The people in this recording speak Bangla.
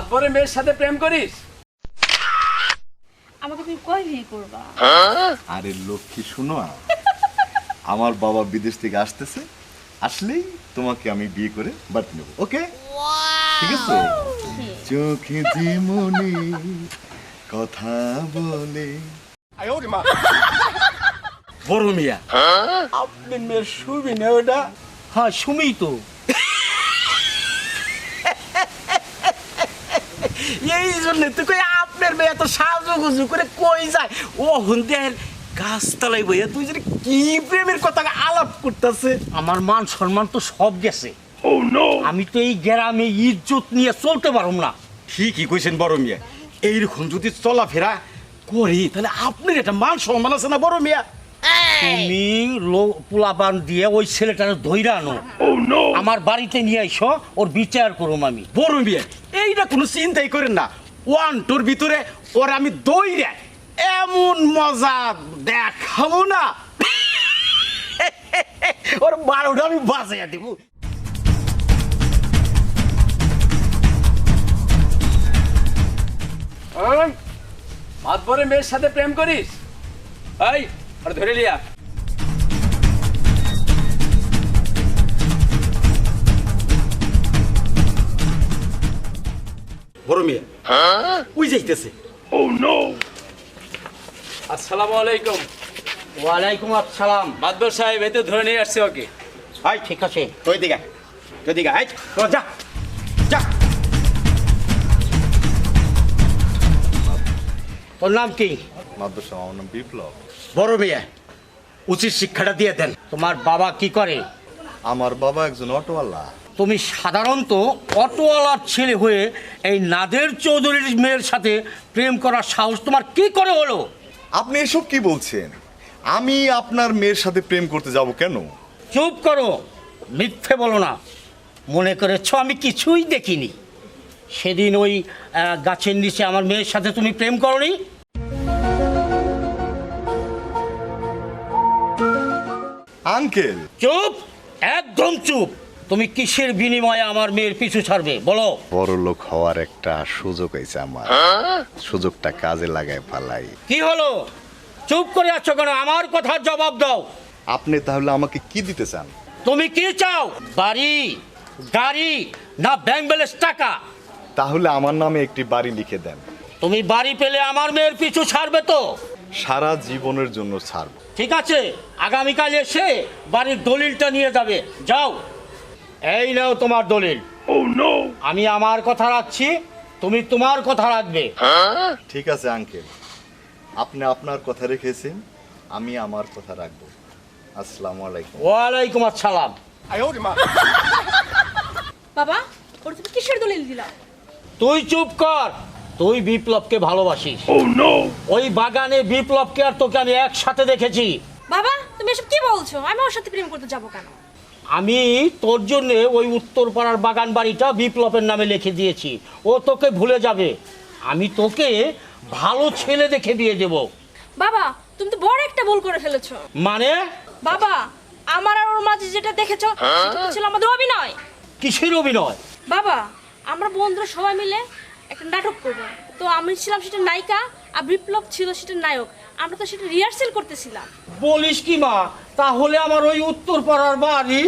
মাতবরের মেয়ের সাথে প্রেম করিস? আমাকে তুমি কয় বিয়ে করবা? আরে লক্ষ্মী শুনো, আমার বাবা বিদেশ থেকে আসতেছে, আসলেই তোমাকে আমি বিয়ে করে বাড়ি নেব। ওকে, ঠিক আছে? চোখে যে মনে কথা বলে। বড় মিয়া, আপনার মেয়ের সুমি না ওটা? হ্যাঁ সুমি তো। এই জন্য তো কই আপনার মেয়ে এত সাজুগুজু করে কই যায়, ও হুন্দের গাছতলায় বইয়া তুই যদি কি প্রেমের কথা আলাপ করতেছে। আমার মান সম্মান তো সব গেছে। আমি তো এই গ্রামে ইজ্জত নিয়ে চলতে পারুম না। ঠিকই কইছেন বড় মিয়া, এইরকম যদি চলাফেরা করি তাহলে আপনার একটা মান সম্মান আছে না বড় মিয়া? তুমি পোলাপান দিয়ে ওই ছেলেটারে ধইরা আনো, আমার বাড়িতে নিয়ে আইসো, ওর বিচার করুম আমি। বড় মিয়া এইটা কোনো চিন্তাই করেন না, ওয়ান টুর ভিতরে ওর আমি দইরা এমন মজা দেখাবো না, ওর 12টা আমি বাজাইয়া দিব। মাতবরের মেয়ের সাথে প্রেম করিস? এই আর ধরে লিয়া। বড় মিয়া ওই যাইতেছে। আসসালামু আলাইকুম। ওয়ালাইকুম আসসালাম। মাতবর সাহেব এই তো ধরে নিয়ে আসছে ওকে। হাই ঠিক আছে। তুই দিকে আয়, যা যা। তোর নাম কি? মাদ্রাসা, আমার নাম বিপ্লব। বড় মিয়া উচিত শিক্ষাটা দিয়ে দেন। তোমার বাবা কি করে? আমার বাবা একজন অটোওয়ালা। তুমি সাধারণত অটোওয়ালার ছেলে হয়ে এই নাদের চৌধুরীর মেয়ের সাথে প্রেম করার সাহস তোমার কি করে হলো? আপনি এসব কি বলছেন? আমি আপনার মেয়ের সাথে প্রেম করতে যাব কেন? চুপ করো, মিথ্যে বলো না। মনে করেছ আমি কিছুই দেখিনি? সেদিন ওই গাছের নিচে আমার মেয়ের সাথে তুমি প্রেম করনি? আঙ্কেল, চুপ, একদম চুপ। তুমি কিসের বিনিময়ে আমার মেয়ের পিছু ছাড়বে বলো? বড় লোক হওয়ার একটা সুযোগ হয়েছে আমার, সুযোগটা কাজে লাগায় ফালাই। কি হলো? চুপ করে আছো কেন? আমার কথার জবাব দাও। আপনি তাহলে আমাকে কি দিতে চান? তুমি কি চাও? বাড়ি, গাড়ি, না ব্যাংক ব্যালেন্স টাকা? তাহলে আমার নামে একটি বাড়ি লিখে দেন। তুমি বাড়ি পেলে আমার মেয়ের পিছু ছাড়বে তো? সারা জীবনের জন্য ছাড়ব। ঠিক আছে, আগামীকাল এসে বাড়ির দলিলটা নিয়ে যাবে। যাও, এই নাও তোমার দলিল। আমি আমার কথা রাখছি, তুমি তোমার কথা রাখবে। ঠিক আছে আঙ্কেল, আপনি আপনার কথা রেখেছেন, আমি আমার কথা রাখবো। আসসালামু আলাইকুম। ওয়ালাইকুম আসসালাম। বাবা, ওর তুমি কিসের দলিল দিলা? তুই চুপ কর। তুই বিপ্লবকে ভালোবাসিস। ওই বাগানে বিপ্লবকে আর তোকে আমি একসাথে দেখেছি। বাবা, তুমি এসব কি বলছো? আমি ওর সাথে প্রেম করতে যাবো কেন? আমি তোর জন্য ওই উত্তরপাড়ার বাগান বাড়িটা বিপ্লবের নামে লিখে দিয়েছি। ও তোকে ভুলে যাবে। আমি তোকে ভালো ছেলে দেখে দিয়ে দেব। বাবা, তুমি তো বড় একটা ভুল করে ফেলেছো। মানে? বাবা, আমার আর ওর মাঝে যেটা দেখেছো সেটা তো ছিল আমাদের অভিনয়। কিসের অভিনয়? বাবা, আমরা বন্ধুরা সবাই মিলে একটা নাটক করব। তো আমি ছিলাম সেটা নায়িকা আর বিপ্লব ছিল সেটা নায়ক। আমরা তো সেটা রিহার্সেল করতেছিলাম। বলিস কি মা? তাহলে আমার ওই উত্তরপাড়ার বাড়ি